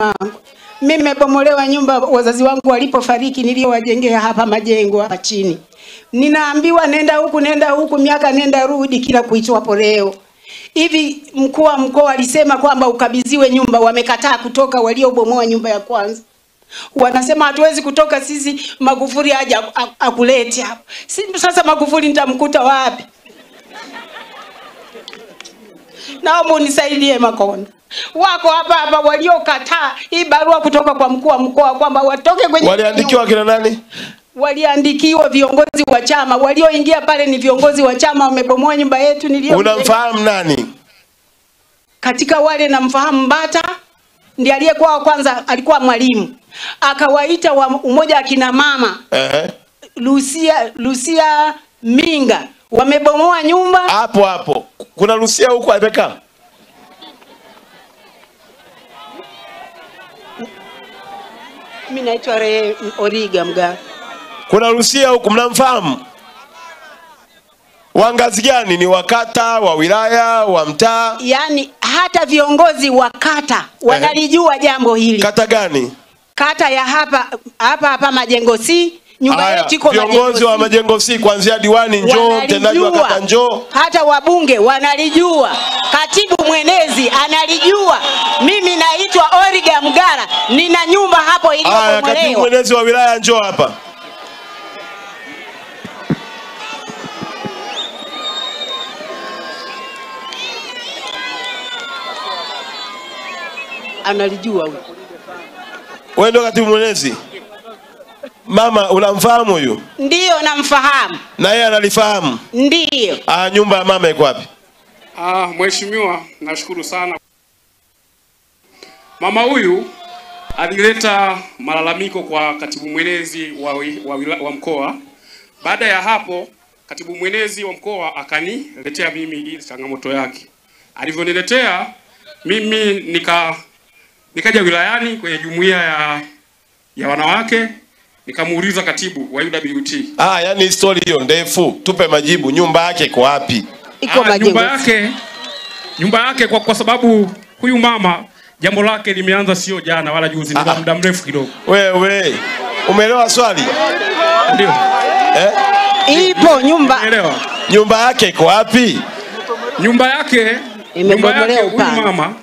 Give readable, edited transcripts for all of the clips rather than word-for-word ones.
wangu. Mimi nimebomolewa nyumba wazazi wangu walipofariki, niliowajengea hapa majengo hapa chini. Ninaambiwa nenda huku, miaka nenda rudi, kila kuitwapo leo. Hivi mkuu wa mkoa alisema kwamba ukabidhiwe nyumba, wamekataa kutoka waliobomoa nyumba ya kwanza. Wanasema hatuwezi kutoka sisi, Magufuli aje akulete hapo. Sasa Magufuli nitamkuta wapi? Naomba unisaidie Makonda. Wako hapa waliokataa hii barua kutoka kwa mkuu wa mkoa kwamba watoke kwenye. Waliandikiwa kina nani? Waliandikiwa viongozi wa chama. Walioingia pale ni viongozi wa chama, wamebomoa nyumba yetu nilio. Unamfahamu nani? Katika wale namfahamu Mbata, ndiye aliyekuwa wa kwanza, alikuwa mwalimu. Akawaita wa umoja akina mama. Lucia Minga. Wamebomoa nyumba. Hapo. Kuna Lucia huko amekaa? Mimi naitwa Origa Mgara. Kuna Lucia huko, mnamfahamu? Wangazi gani? Ni wakata, wa wilaya, wa mtaa? Yaani hata viongozi wa kata wanalijua jambo hili. Kata gani? Kata ya hapa Majengo C. Nyumba yetu iko Majengo C. Viongozi wa Majengo C kuanzia diwani njoo, mtendaji wa kata njoo. Hata wabunge wanalijua. Katibu mwenezi analijua. Mimi naitwa Origa Mgara. Nina nyumba hapo iliyobomolewa. Katibu mwenezi wa wilaya njoo hapa. Analijua huyo. Wewe ndio katibu mwenezi? Mama, unamfahamu huyu? Ndio, namfahamu. Na yeye analifahamu? Ndio. Nyumba ya mama iko wapi? Mheshimiwa, nashukuru sana. Mama huyu alileta malalamiko kwa katibu mwenezi wa mkoa. Baada ya hapo, katibu mwenezi wa mkoa akaniletea mimi hii changamoto yake. Alivyoniletea mimi nikaja wilayani kwenye jumuiya ya wanawake, nikamuuliza katibu wa UWT. Yani story hiyo ndefu, tupe majibu. Nyumba yake iko wapi? Iko Majengo. Nyumba yake kwa sababu huyu mama jambo lake limeanza sio jana wala juzi, ni muda mrefu kidogo. Wewe umeelewa swali? Ndio. Ipo nyumba. Umeelewa? Nyumba yake iko wapi? Nyumba yake huyu mama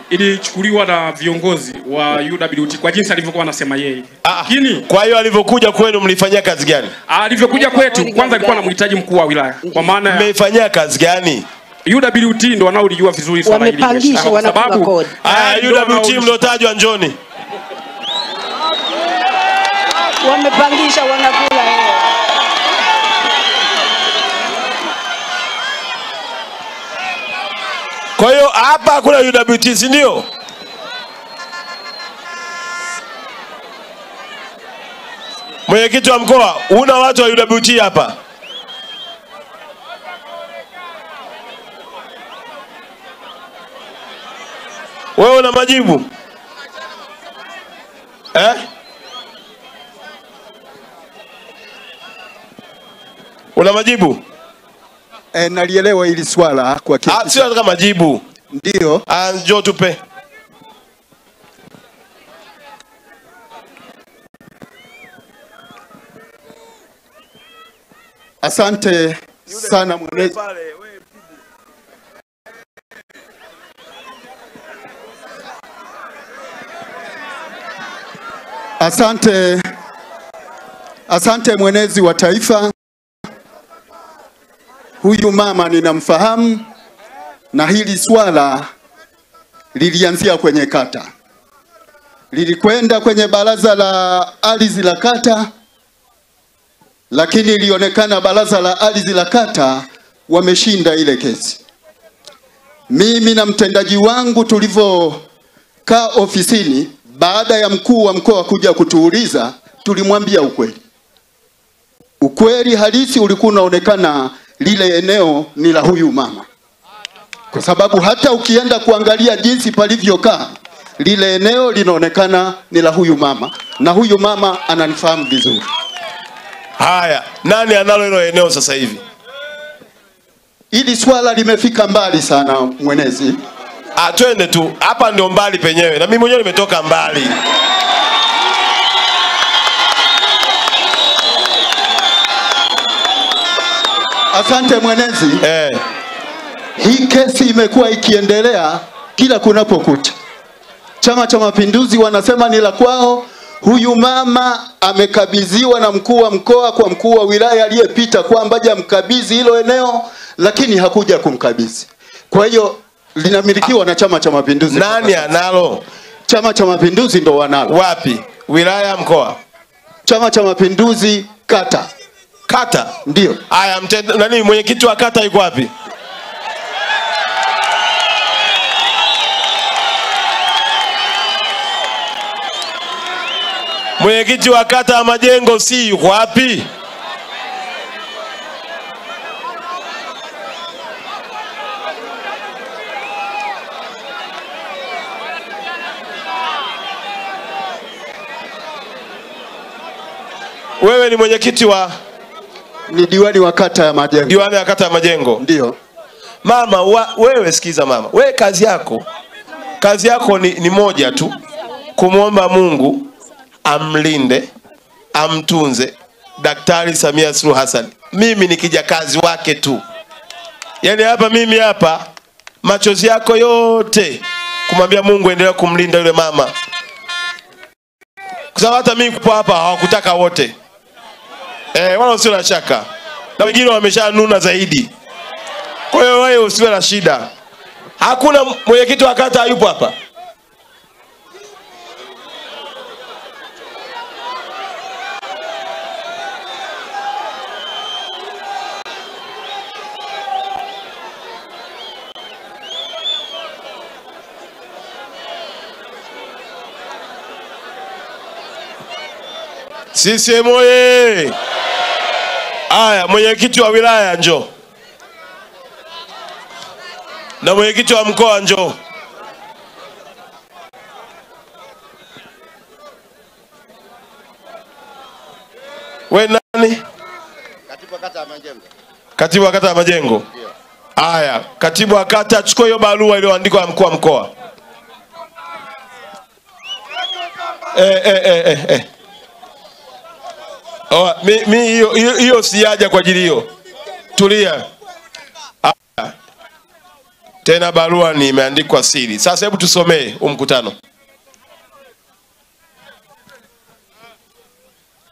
ilichukuliwa na viongozi wa UWT kwa jinsi alivyokuwa anasema yeye. Lakini kwa hiyo alivyokuja kwenu mlifanyia kazi gani? Alivyokuja kwetu kwanza alikuwa anamhitaji mkuu wa wilaya. Kwa maana mmeifanyia kazi gani? UWT ndo wanaolijua vizuri swala hili. Wamepangisha, wanakupa kodi. UWT mlotajwa njoni. Wamepangisha, wanakula hela. Kwa hiyo hapa hakuna UWT, si ndio? Mwenyekiti wa mkoa, una watu wa UWT hapa? Wewe una majibu? Una majibu? Nalielewa hili swala kwa kiasi. Sio kama majibu. Ndio. Njoo tupe. Asante sana mwenezi. Asante mwenezi wa taifa. Huyu mama ninamfahamu, na hili swala lilianzia kwenye kata. Lilikwenda kwenye baraza la ardhi la kata, lakini ilionekana baraza la ardhi la kata wameshinda ile kesi. Mimi na mtendaji wangu tulivyokaa ofisini, baada ya mkuu wa mkoa kuja kutuuliza, tulimwambia ukweli. Ukweli halisi ulikuwa unaonekana lile eneo ni la huyu mama. Kwa sababu hata ukienda kuangalia jinsi palivyokaa, lile eneo linaonekana ni la huyu mama, na huyu mama ananifahamu vizuri. Haya, nani analo hilo eneo sasa hivi? Hili swala limefika mbali sana mwenezi. Twende tu. Hapa ndio mbali penyewe. Na mimi mwenyewe nimetoka mbali. Asante mwenezi. Hii kesi imekuwa ikiendelea kila kunapokucha. Chama cha Mapinduzi wanasema ni la kwao. Huyu mama amekabidhiwa na mkuu wa mkoa kwa mkuu wa wilaya aliyepita kwamba aje amkabidhi hilo eneo, lakini hakuja kumkabidhi. Kwa hiyo linamilikiwa na Chama cha Mapinduzi. Nani analo? Chama cha Mapinduzi ndo wanalo. Wapi? Wilaya, mkoa? Chama cha Mapinduzi kata. Kata? Ndio. Haya, nani mwenyekiti wa kata yuko wapi? Mwenyekiti wa kata ya Majengo si yuko wapi? Wewe ni mwenyekiti wa? Ni diwani wa kata ya Majengo. Diwani wa kata ya Majengo. Ndio. Mama, wewe sikiza mama. Wewe kazi yako ni moja tu. Kumuomba Mungu amlinde, amtunze Daktari Samia Suluhu Hassan. Mimi ni kijakazi wake tu. Yaani mimi hapa machozi yako yote kumwambia Mungu endelea kumlinda yule mama. Kwa sababu hata mimi kupo hapa hawakutaka wote. Wala usio na shaka. Na wengine wameshanuna zaidi. Kwa hiyo wewe usiwe na shida. Hakuna mwenyekiti wa kata yupo hapa. CCM oye! Aya, mwenyekiti wa wilaya njoo. Na mwenyekiti wa mkoa njoo. Wewe nani? Katibu wa kata ya Majengo. Katibu wa kata ya Majengo. Ndio. Aya, katibu wa kata chukua hiyo barua iliyoandikwa na mkuu wa mkoa. Mi hiyo siaja kwa ajili hiyo. Tulia. Tena barua ni imeandikwa siri. Sasa hebu tusomee mkutano.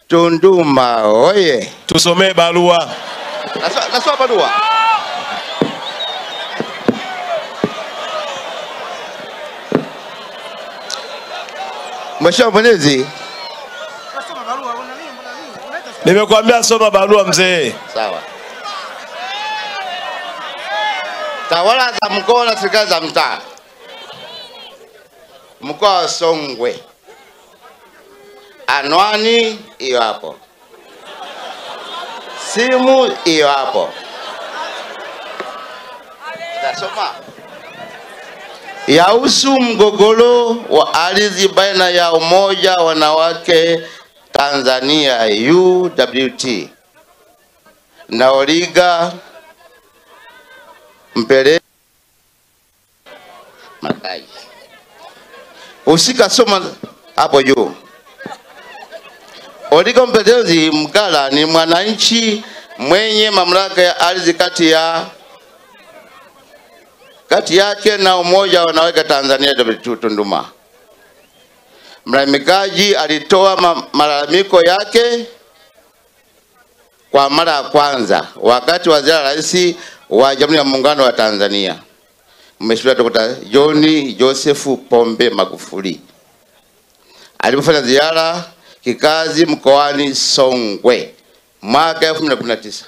Tunduma oye. Tusomee barua. Nasoma barua. Mheshimiwa Mwenezi. Nimekuambia soma barua mzee. Sawa. Tawala za mkoa na serikali za mtaa. Mkoa wa Songwe. Anwani hiyo hapo. Simu hiyo hapo. Tasoma. Yahusu mgogoro wa ardhi baina ya Umoja wa Wanawake Tanzania UWT na Oliga Mpele Makai. Usika soma hapo juu. Oliga Mpelezi Mgala ni mwananchi mwenye mamlaka ya ardhi kati yake na Umoja wa Wanawake Tanzania UWT Tunduma. Mlalamikaji alitoa malalamiko yake kwa mara ya kwanza wakati wa ziara Rais wa Jamhuri ya Muungano wa Tanzania Mheshimiwa Dr. John Joseph Pombe Magufuli alipofanya ziara kikazi mkoani Songwe mwaka 2019.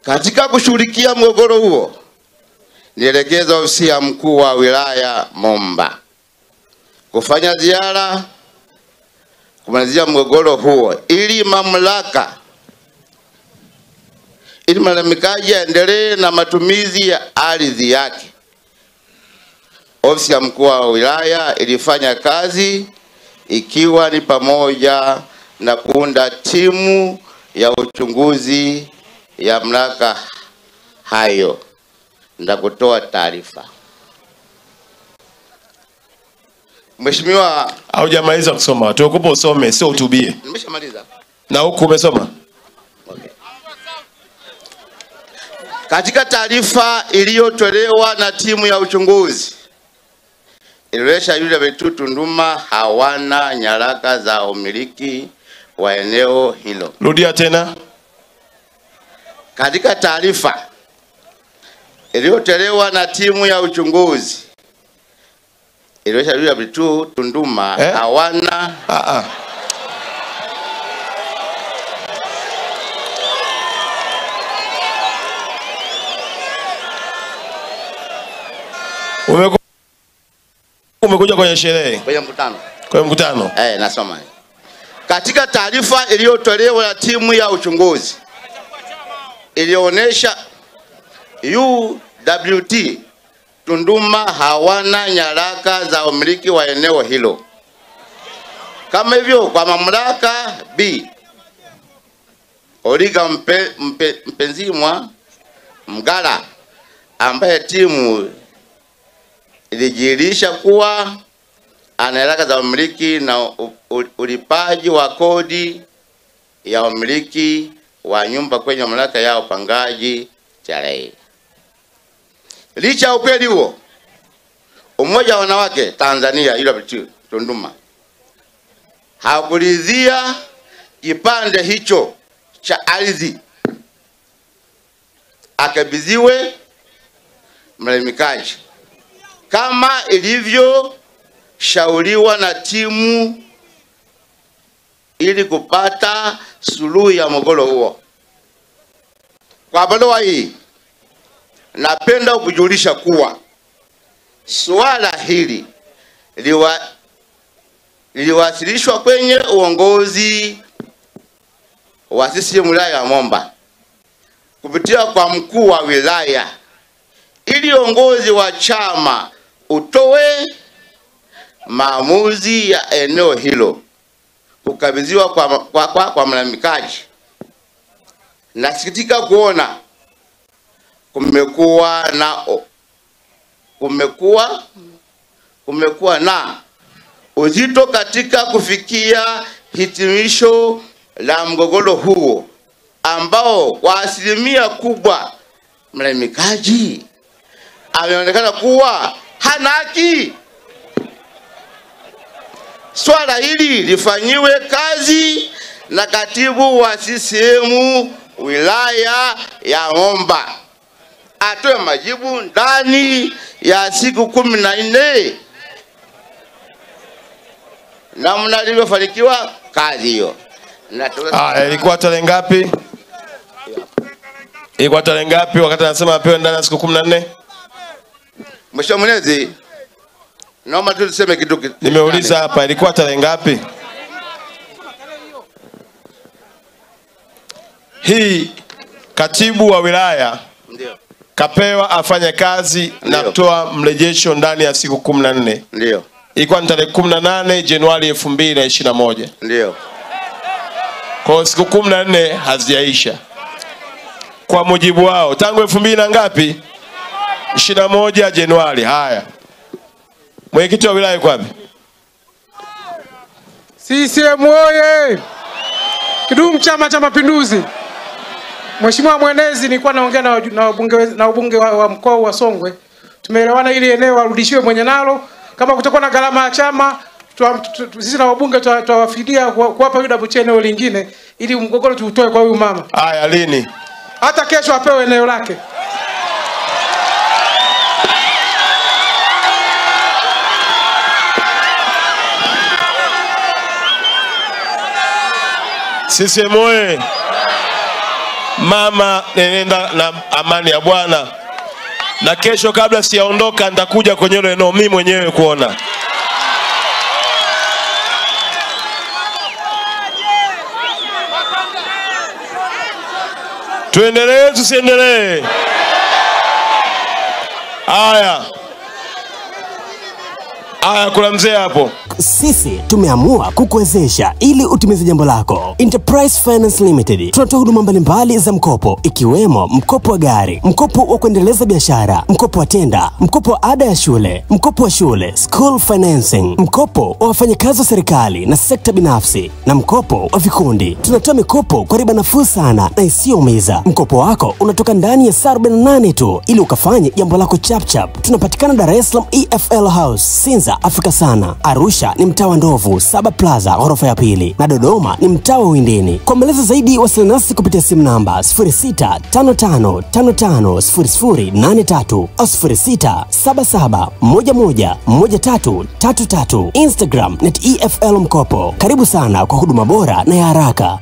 Katika kushughulikia mgogoro huo, nielekeza ofisi ya mkuu wa wilaya Momba kufanya ziara kumalizia mgogoro huo ili malalamikaji aendelee na matumizi ya ardhi yake. Ofisi ya mkuu wa wilaya ilifanya kazi ikiwa ni pamoja na kuunda timu ya uchunguzi ya mamlaka hayo ndakutoa taarifa. Mheshimiwa, haujamaliza kusoma. Tukupo usome, sio utubie. nimeshamaliza. Na huku umesoma? Okay. Katika taarifa iliyotolewa na timu ya uchunguzi ilionyesha UWT Tunduma hawana nyaraka za umiliki wa eneo hilo. Rudia tena. Katika taarifa iliyotolewa na timu ya uchunguzi ilionyesha UWT Tunduma hawana Umekuja kwenye sherehe? Kwenye mkutano. Kwenye mkutano? Nasoma. Katika taarifa iliyotolewa na timu ya uchunguzi ilionyesha UWT Tunduma hawana nyaraka za umiliki wa eneo hilo. Kama hivyo, kwa mamlaka B Oliga Mpenzimwa Mgala ambaye timu ilijirisha kuwa ana nyaraka za umiliki na ulipaji wa kodi ya umiliki wa nyumba kwenye mamlaka ya upangaji TRA. Licha ya ukweli huo, Umoja wa Wanawake Tanzania UWT Tunduma hakuridhia kipande hicho cha ardhi akabidhiwe mlalamikaji kama ilivyo shauriwa na timu ili kupata suluhu ya mgogoro huo. Kwa barua hii napenda kujulisha kuwa swala hili liliwasilishwa kwenye uongozi wa CCM wilaya ya Momba kupitia kwa mkuu wa wilaya ili uongozi wa chama utoe maamuzi ya eneo hilo kukabidhiwa kwa mlalamikaji. Nasikitika kuona kumekuwa na uzito katika kufikia hitimisho la mgogoro huo ambao kwa asilimia kubwa mlalamikaji ameonekana kuwa hana haki. Swala hili lifanyiwe kazi na katibu wa CCM wilaya ya Momba, atoe majibu ndani ya siku 14 namna ilivyofanikiwa kazi hiyo. Ilikuwa tarehe ngapi? Ilikuwa tarehe ngapi wakati anasema apewe ndani ya siku 14? Mheshimiwa Mwenezi, naomba tu tuseme kitu. Nimeuliza hapa, ilikuwa tarehe ngapi? Hii katibu wa wilaya ndio kapewa afanye kazi na kutoa mrejesho ndani ya siku 14. Ndio. Ilikuwa ni tarehe 18 Januari 2021. Ndio. Kwa siku 14 hazijaisha. Kwa mujibu wao tangu 2000 na ngapi? 21 Januari. Haya. Mwenyekiti wa wilaya yuko wapi? CCM oye! Kidumu Chama cha Mapinduzi! Mheshimiwa Mwenezi, nilikuwa naongea na wabunge wa mkoa wa Songwe. Tumeelewana ili eneo warudishiwe mwenye nalo. Kama kutakuwa na gharama ya chama, sisi na wabunge tutawafidia kuwapa UWT eneo lingine ili mgogoro tuutoe kwa huyu mama. Haya, lini? Hata kesho apewe eneo lake. CCM oye! Mama, nenda na amani ya Bwana. Na kesho kabla sijaondoka nitakuja kwenye ile eneo mimi mwenyewe kuona. Tuendelee tusiendelee? Haya. Kuna mzee hapo. Sisi tumeamua kukuwezesha ili utimize jambo lako. Enterprise Finance Limited tunatoa huduma mbalimbali za mkopo ikiwemo mkopo wa gari, mkopo wa kuendeleza biashara, mkopo wa tenda, mkopo wa ada ya shule, mkopo wa shule, school financing, mkopo wa wafanyakazi wa serikali na sekta binafsi na mkopo wa vikundi. Tunatoa mikopo kwa riba nafuu sana na isiyoumiza. Mkopo wako unatoka ndani ya saa 48 tu ili ukafanye jambo lako chap chap. Tunapatikana Dar es Salaam EFL House, Sinza, Afrika Sana. Arusha ni mtaa wa Ndovu, Saba Plaza, ghorofa ya pili, na Dodoma ni mtaa wa Windini. Kwa maelezo zaidi wasiliana nasi kupitia simu namba 0655550083 au 0677111333. Instagram @EFL Mkopo. Karibu sana kwa huduma bora na ya haraka.